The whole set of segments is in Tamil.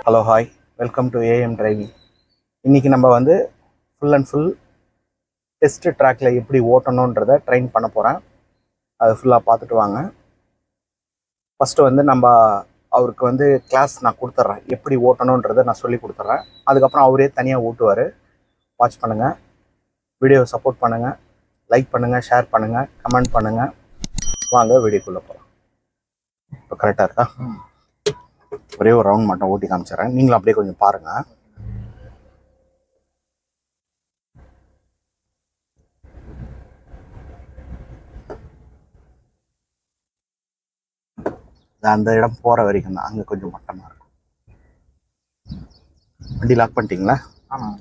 Hello hi, welcome to AM driving. இன்றைக்கி நம்ம வந்து ஃபுல் அண்ட் ஃபுல் டெஸ்ட் ட்ராக்ல எப்படி ஓட்டணுன்றதை ட்ரெயின் பண்ண போகிறேன். அது ஃபுல்லாக பார்த்துட்டு வாங்க. ஃபஸ்ட்டு வந்து நம்ம அவருக்கு வந்து கிளாஸ் நான் கொடுத்துட்றேன், எப்படி ஓட்டணுன்றதை நான் சொல்லி கொடுத்துட்றேன். அதுக்கப்புறம் அவரே தனியாக ஓட்டுவார். வாட்ச் பண்ணுங்கள், வீடியோவை சப்போர்ட் பண்ணுங்கள், லைக் பண்ணுங்கள், ஷேர் பண்ணுங்கள், கமெண்ட் பண்ணுங்கள். வாங்க வீடியோக்குள்ளே போகலாம். இப்போ கரெக்டாக இருக்கா? ஒரே ஒரு ரவுண்ட் மட்டும் ஓட்டி காமிச்சிடறேன், நீங்களும் அப்படியே கொஞ்சம் பாருங்கள். அந்த இடம் போகிற வரைக்கும் தான், அங்கே கொஞ்சம் மட்டமாக இருக்கும். வண்டி லாக் பண்ணிட்டீங்களா? ஆமாம்.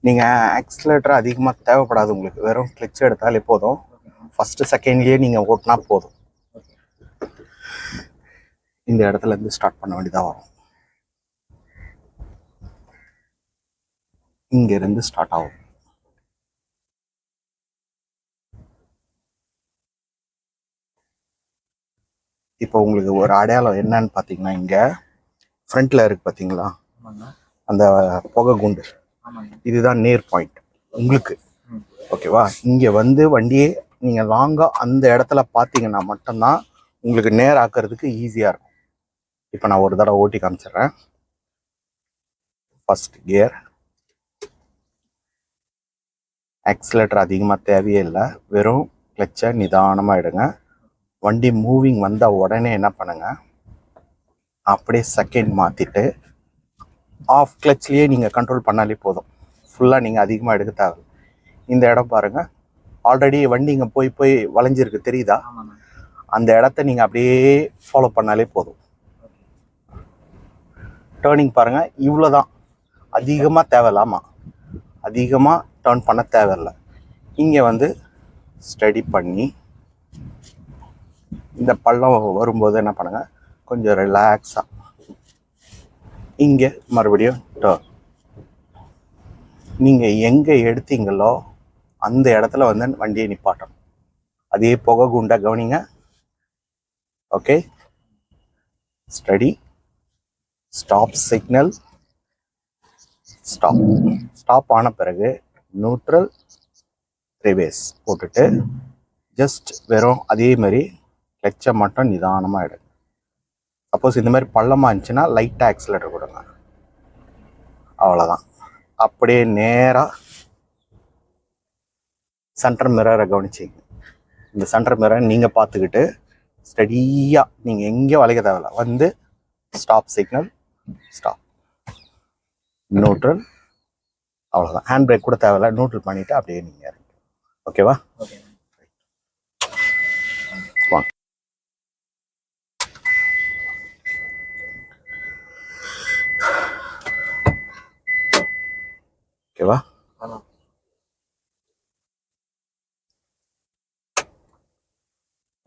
நீங்கள் ஆக்சிலேட்டர் அதிகமாக தேவைப்படாது உங்களுக்கு, வெறும் கிளச் எடுத்தாலே போதும். ஃபஸ்ட்டு செகண்ட்லேயே நீங்கள் ஓட்டினா போதும். இந்த இடத்துல இருந்து ஸ்டார்ட் பண்ண வேண்டியதாக வரும். இங்கேருந்து ஸ்டார்ட் ஆகும். இப்போ உங்களுக்கு ஒரு அடையாளம் என்னன்னு பார்த்தீங்கன்னா, இங்கே ஃப்ரண்ட்டில் இருக்குது பார்த்தீங்களா, அந்த புகை குண்டு, இதுதான் நேர் பாயிண்ட் உங்களுக்கு. ஓகேவா? இங்கே வந்து வண்டியே நீங்கள் லாங்காக அந்த இடத்துல பார்த்தீங்கன்னா மட்டும்தான் உங்களுக்கு நேர் ஆக்கிறதுக்கு ஈஸியாக இருக்கும். இப்போ நான் ஒரு தடவை ஓட்டி காமிச்சிடுறேன். ஃபர்ஸ்ட் கியர், ஆக்சிலேட்டர் அதிகமாக தேவையே இல்லை, வெறும் கிளச்சை நிதானமாக எடுங்க. வண்டி மூவிங் வந்தால் உடனே என்ன பண்ணுங்க, அப்படியே செகண்ட் மாற்றிட்டு ஆஃப் கிளச்லேயே நீங்கள் கண்ட்ரோல் பண்ணாலே போதும். ஃபுல்லாக நீங்கள் அதிகமாக எடுக்க தேவை. இந்த இடம் பாருங்கள், ஆல்ரெடி வண்டி இங்கே போய் போய் வளைஞ்சிருக்கு தெரியுதா? அந்த இடத்த நீங்கள் அப்படியே ஃபாலோ பண்ணாலே போதும். டேர்னிங் பாருங்கள், இவ்வளோ தான், அதிகமாக தேவையில்லாமா, அதிகமாக டேர்ன் பண்ண தேவையில்லை. இங்கே வந்து ஸ்டடி பண்ணி இந்த பள்ளம் வரும்போது என்ன பண்ணுங்கள், கொஞ்சம் ரிலாக்ஸாக இங்கே மறுபடியும் டேர்ன். நீங்கள் எங்கே எடுத்தீங்களோ அந்த இடத்துல வந்து வண்டியை நிப்பாட்டணும். அதே புகை குண்டை கவனிங்க. Okay, study, stop signal, stop. Stop ஆன பிறகு நியூட்ரல், ரிவேர்ஸ் போட்டுட்டு ஜஸ்ட் வெறும் அதே மாதிரி கிளச்சை மட்டும் நிதானமாக எடுங்க. சப்போஸ் இந்த மாதிரி பள்ளமாக இருந்துச்சுன்னா லைட்டாக ஆக்சிலேட்டர் கொடுங்க, அவ்வளோதான். அப்படியே நேராக சென்டர் மிரரை கவனிச்சிங்க. இந்த சென்டர் மிரரை நீங்கள் பார்த்துக்கிட்டு ஸ்டடியாக நீங்கள் எங்கேயும் வளைக்க தேவையில்ல, வந்து ஸ்டாப் சிக்னல், ஸ்டாப், நியூட்ரல், அவ்வளோதான். ஹேண்ட் பிரேக் கூட தேவையில்ல, நியூட்ரல் பண்ணிவிட்டு அப்படியே நீங்கள் இறங்க. ஓகேவா? வாங்க. ஓகேவா?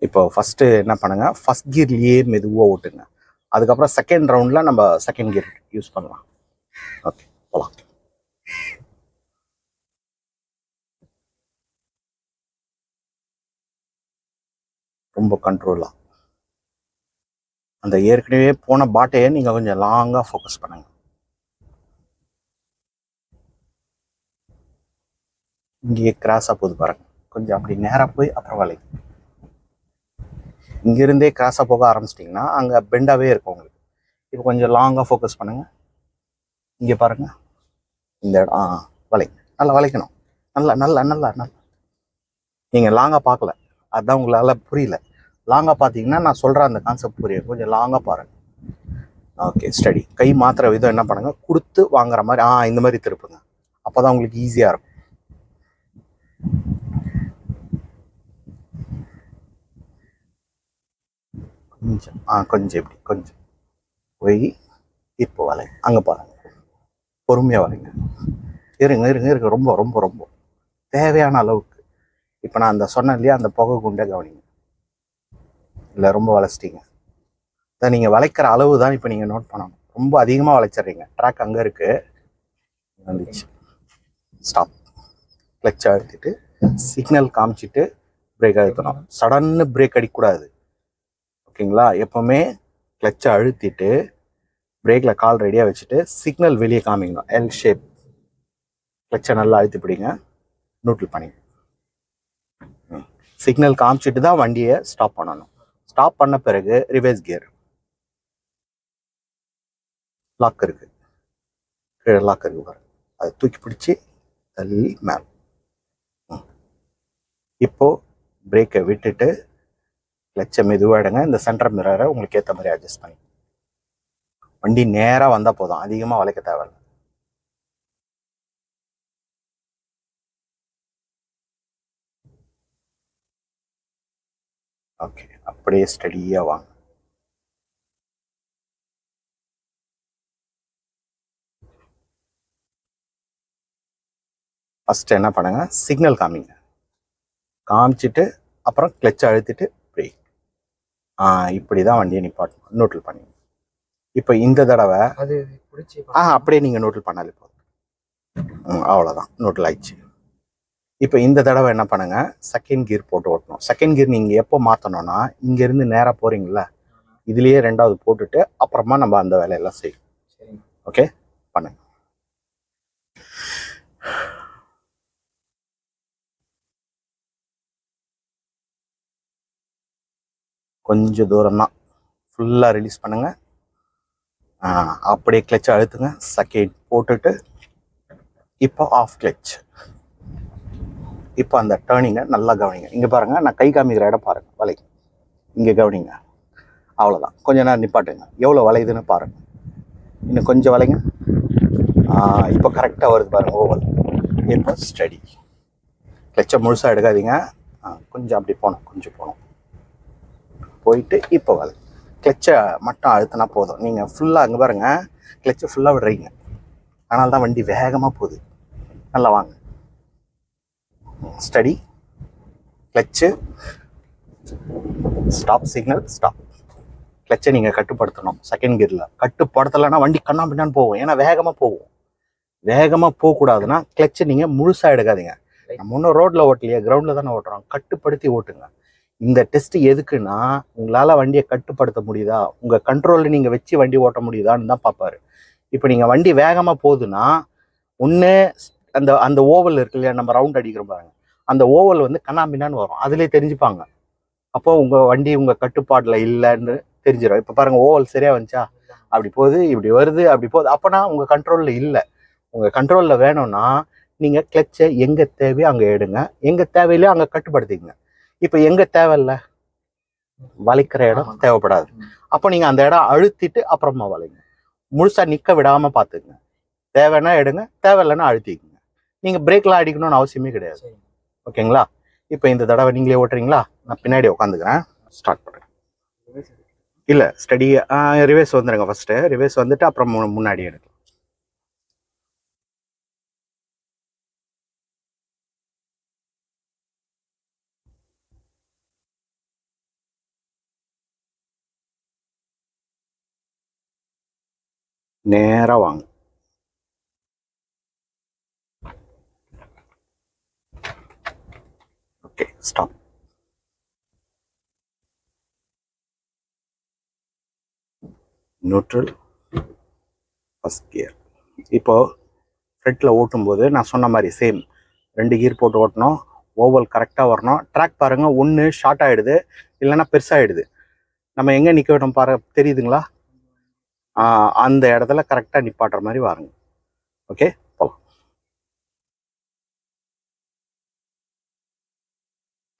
இப்போ ஃபஸ்ட்டு என்ன பண்ணுங்க, ஃபஸ்ட் கியர்லேயே மெதுவாக ஓட்டுங்க. அதுக்கப்புறம் செகண்ட் ரவுண்டில் நம்ம செகண்ட் கியர் யூஸ் பண்ணலாம். ஓகே, போகலாம். ரொம்ப கண்ட்ரோலாக அந்த ஏற்கனவே போன பாட்டையே நீங்கள் கொஞ்சம் லாங்காக ஃபோக்கஸ் பண்ணுங்க. இங்கேயே கிராஸாக போகுது பாருங்க, கொஞ்சம் அப்படி நேராக போய் அப்புறம் வளைங்க. இங்கிருந்தே கிராஸாக போக ஆரம்பிச்சிட்டிங்கன்னா அங்கே பெண்டாகவே இருக்கும் உங்களுக்கு. இப்போ கொஞ்சம் லாங்காக ஃபோக்கஸ் பண்ணுங்கள். இங்கே பாருங்கள், இந்த இடம் வளைங்க, நல்லா வளைக்கணும். நல்லா நல்லா நல்லா நல்லா. நீங்கள் லாங்காக பார்க்கல, அதுதான் உங்களால் புரியல. லாங்காக பார்த்தீங்கன்னா நான் சொல்கிற அந்த கான்செப்ட் புரியும். கொஞ்சம் லாங்காக பாருங்கள். Okay, study. கை மாத்திர விதம் என்ன பண்ணுங்கள், கொடுத்து வாங்குற மாதிரி இந்த மாதிரி திருப்புங்க. அப்போ தான் உங்களுக்கு ஈஸியாக இருக்கும். கொஞ்சம் கொஞ்சம் இப்படி கொஞ்சம் போய் இப்போ வலை அங்கே பாருங்க, பொறுமையாக வளைங்க. இருங்க இருங்க இருங்க, ரொம்ப ரொம்ப ரொம்ப தேவையான அளவுக்கு. இப்போ நான் அந்த சொன்னேன் இல்லையா, அந்த புகை குண்டை கவனிங்க. இல்லை ரொம்ப வளைச்சிட்டிங்க, தான் நீங்கள் வளைக்கிற அளவு தான் இப்போ நீங்கள் நோட் பண்ணணும். ரொம்ப அதிகமாக வளைச்சிட்றீங்க. ட்ராக் அங்கே இருக்குது, வந்துச்சு. ஸ்டாப், கிளச் அழுத்திட்டு சிக்னல் காமிச்சிட்டு பிரேக் அழுத்தணும். சடன்னு பிரேக் அடிக்கக்கூடாது. ஓகேங்களா? எப்போவுமே கிளச்சை அழுத்திட்டு பிரேக்கில் கால் ரெடியாக வச்சுட்டு சிக்னல் வெளியே காமிக்கணும். L shape. கிளச்சை நல்லா அழுத்தி பிடிங்க, நியூட்ரல் பண்ணிங்க. சிக்னல் காமிச்சிட்டு தான் வண்டியை ஸ்டாப் பண்ணணும். ஸ்டாப் பண்ண பிறகு ரிவர்ஸ் கியர். லாக் இருக்கு, கீழே லாக் இருக்கு பாருங்க, அதை தூக்கி பிடிச்சி தள்ளி மேலே. இப்போ பிரேக்கை விட்டுட்டு கிளச்சை மெதுவாகிடுங்க. இந்த சென்டர் மிரரை உங்களுக்கு ஏற்ற மாதிரி அட்ஜஸ்ட் பண்ணி வண்டி நேராக வந்தால் போதும், அதிகமாக வளைக்க தேவையில்லை. ஓகே, அப்படியே ஸ்டடியாக வாங்க. ஃபஸ்ட்டு என்ன பண்ணுங்க, சிக்னல் காமிங்க. காமிச்சிட்டு அப்புறம் கிளச்சை அழுத்திட்டு பிரேக். இப்படி தான் வண்டியை நிப்பாட்டணும். நியூட்ரல் பண்ணி இப்போ இந்த தடவை அது அப்படியே நீங்கள் நியூட்ரல் பண்ணாலே போதும். அவ்வளோதான், நியூட்ரல் ஆயிடுச்சு. இப்போ இந்த தடவை என்ன பண்ணுங்க, செகண்ட் கியர் போட்டு ஓட்டணும். செகண்ட் கியர் நீங்கள் எப்போ மாற்றணும்னா, இங்கேருந்து நேராக போகிறீங்களா, இதுலேயே ரெண்டாவது போட்டுட்டு அப்புறமா நம்ம அந்த வேலையெல்லாம் செய்யும். ஓகே, பண்ணுங்க. கொஞ்சம் தூரம் தான், ஃபுல்லாக ரிலீஸ் பண்ணுங்க. அப்படியே கிளச்சை அழுத்துங்க, செகண்ட் போட்டுட்டு இப்போ ஆஃப் கிளச். இப்போ அந்த டேர்னிங்கை நல்லா கவனிங்க. இங்கே பாருங்கள், நான் கை காமிக்கிற இடம் பாருங்கள், வளைக்கும். இங்கே கவனிங்க. அவ்வளோதான், கொஞ்ச நேரம் நிப்பாட்டுங்க. எவ்வளோ வளையுதுன்னு பாருங்கள். இன்னும் கொஞ்சம் வளைங்க. இப்போ கரெக்டாக வருது பாருங்கள் ஓவல். இப்போ ஸ்டடி. கிளச்சை முழுசாக எடுக்காதீங்க, கொஞ்சம் அப்படி போகணும், கொஞ்சம் போகணும். போயிட்டு இப்போ வலை. கிளச்சை மட்டும் அழுத்தினா போதும். நீங்கள் ஃபுல்லாக அங்கே பாருங்கள், கிளச்சை ஃபுல்லாக விடுறீங்க, அதனால தான் வண்டி வேகமாக போகுது. நல்லா வாங்க. Steady, clutch, stop signal, stop. கிளச்சை நீங்கள் கட்டுப்படுத்தணும். செகண்ட் கியரில் கட்டுப்படுத்தலைன்னா வண்டி கண்ணா பின்னான்னு போகும். ஏன்னா வேகமாக போகும். வேகமாக போகக்கூடாதுன்னா கிளச்சை நீங்கள் முழுசாக எடுக்காதீங்க. நம்ம ஒன்றும் ரோட்டில் ஓட்டலையே, கிரவுண்டில் தானே ஓட்டுறோம். கட்டுப்படுத்தி ஓட்டுங்க. இந்த டெஸ்ட் எதுக்குன்னா, உங்களால் வண்டியை கட்டுப்படுத்த முடியுதா, உங்கள் கண்ட்ரோலில் நீங்கள் வச்சு வண்டி ஓட்ட முடியுதான்னு தான் பார்ப்பாரு. இப்போ நீங்கள் வண்டி வேகமாக போகுதுன்னா, ஒன்று அந்த அந்த ஓவல் இருக்கு இல்லையா, நம்ம ரவுண்ட் அடிக்கிற பாருங்க, அந்த ஓவல் வந்து கண்ணாம்பின்னான்னு வரும், அதிலே தெரிஞ்சுப்பாங்க. அப்போ உங்கள் வண்டி உங்கள் கட்டுப்பாட்டில் இல்லைன்னு தெரிஞ்சிடும். இப்போ பாருங்கள், ஓவல் சரியாக வந்துச்சா, அப்படி போகுது, இப்படி வருது, அப்படி போகுது, அப்போனா உங்கள் கண்ட்ரோலில் இல்லை. உங்கள் கண்ட்ரோலில் வேணும்னா நீங்கள் கிளச்சை எங்கே தேவையோ அங்கே எடுங்க, எங்கே தேவையில்லையோ அங்கே கட்டுப்படுத்திங்க. இப்போ எங்கே தேவையில்லை, வளைக்கிற இடம் தேவைப்படாது, அப்போ நீங்கள் அந்த இடம் அழுத்திட்டு அப்புறமா வளைங்க. முழுசாக நிற்க விடாமல் பார்த்துக்குங்க. தேவைன்னா எடுங்க, தேவையில்லைன்னா அழுத்திக்குங்க. நீங்கள் பிரேக்லாம் அடிக்கணும்னு அவசியமே கிடையாது. ஓகேங்களா? இப்போ இந்த தடவை நீங்களே ஓட்டுறீங்களா? நான் பின்னாடி உட்காந்துக்கிறேன், ஸ்டார்ட் பண்ணுறேன். இல்லை, ஸ்டடி. ரிவர்ஸ் வந்துடுங்க. ஃபஸ்ட்டு ரிவர்ஸ் வந்துட்டு அப்புறம் முன்னாடி எடுங்க. நேராக வாங்க. Okay, stop. Neutral, first gear. இப்போது ஃப்ரண்ட்டில் ஓட்டும்போது நான் சொன்ன மாதிரி சேம் 2 கியர் போட்டு ஓட்டணும். ஓவல் கரெக்டாக வரணும். ட்ராக் பாருங்கள், ஒன்று ஷார்ட் ஆகிடுது, இல்லைன்னா பெருசாகிடுது. நம்ம எங்கே நிற்க விட்டோம் தெரியுதுங்களா? அந்த இடத்துல கரெக்டாக நிப்பாட்டுற மாதிரி வாருங்க. ஓகே, போகலாம்.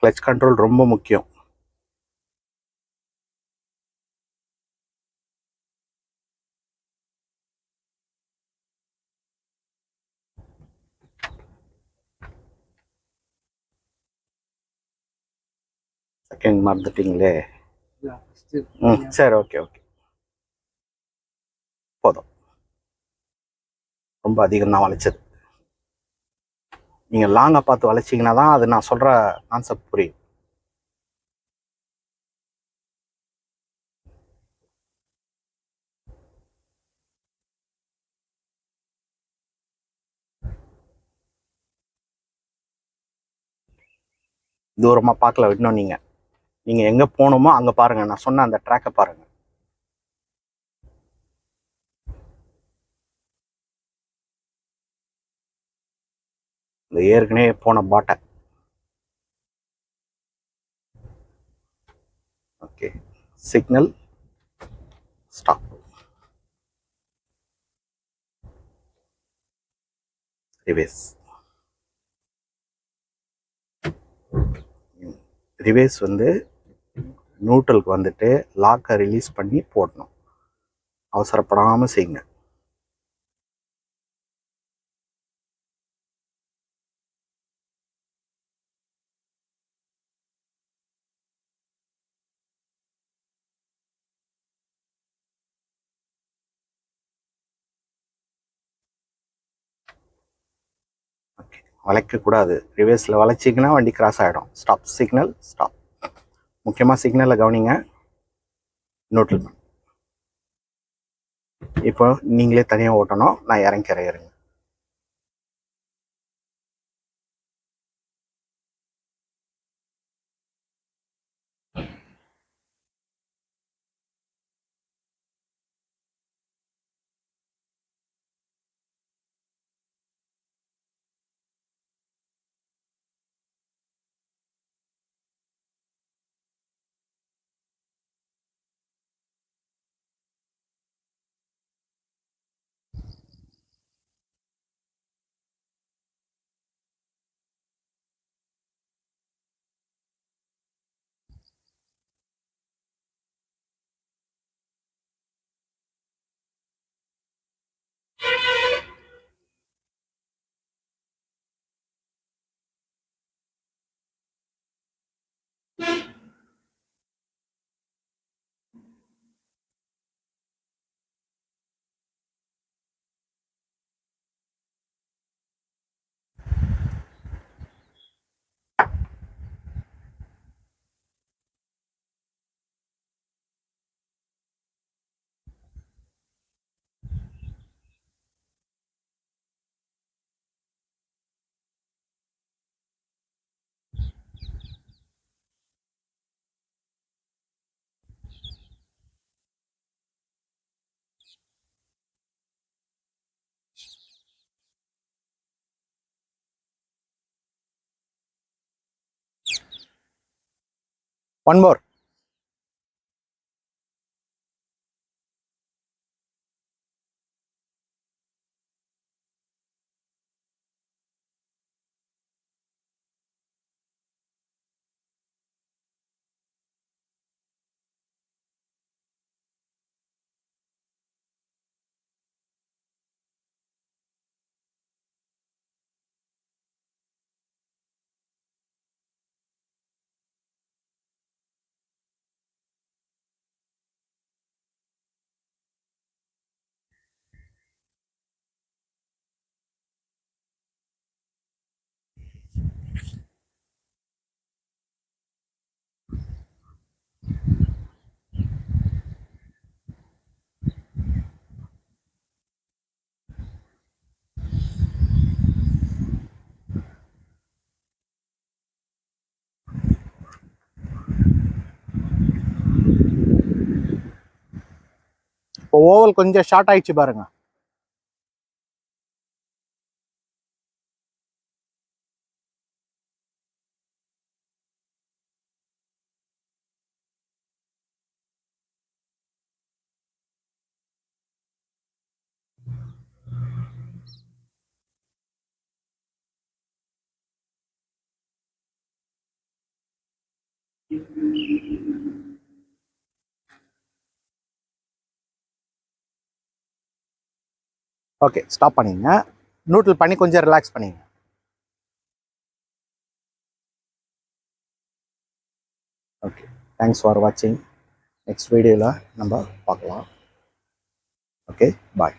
கிளச் கண்ட்ரோல் ரொம்ப முக்கியம். செகண்ட் மறந்துட்டீங்களே. சரி, ஓகே ஓகே, போதும். ரொம்ப அதிகம் தான் வளைச்சது. நீங்கள் லாங்காக பார்த்து வளைச்சிங்கன்னா தான் அது நான் சொல்கிற கான்செப்ட் புரியும். தூரமாக பார்க்கல விடணும். நீங்கள் எங்கே போகணுமோ அங்கே பாருங்கள், நான் சொன்ன அந்த ட்ராக்கை பாருங்கள். இந்த ஏற்கனவே போன பாட்டை. Okay, signal, stop, reverse. Reverse வந்து நியூட்ரலுக்கு வந்துட்டு லாக்கை ரிலீஸ் பண்ணி போடணும். அவசரப்படாமல் செய்யுங்க. ஓகே, வளைக்கக்கூடாது. ரிவேஸில் வளைச்சிங்கன்னா வண்டி கிராஸ் ஆகிடும். Stop, signal, stop. முக்கியமாக சிக்னலில் கவனிங்க. நியூட்ரல். இப்போ நீங்களே தனியாக ஓட்டணும். நான் இறங்கிறேன், இருங்க. One more. இப்போ ஓவல் கொஞ்சம் ஷார்ட் ஆயிடுச்சு பாருங்க. ஓகே, ஸ்டாப் பண்ணிங்க. நியூட்ரல் பண்ணி கொஞ்சம் ரிலாக்ஸ் பண்ணிங்க. ஓகே, தேங்க்ஸ் ஃபார் வாட்சிங். நெக்ஸ்ட் வீடியோவில் நம்ம பார்க்கலாம். ஓகே, பாய்.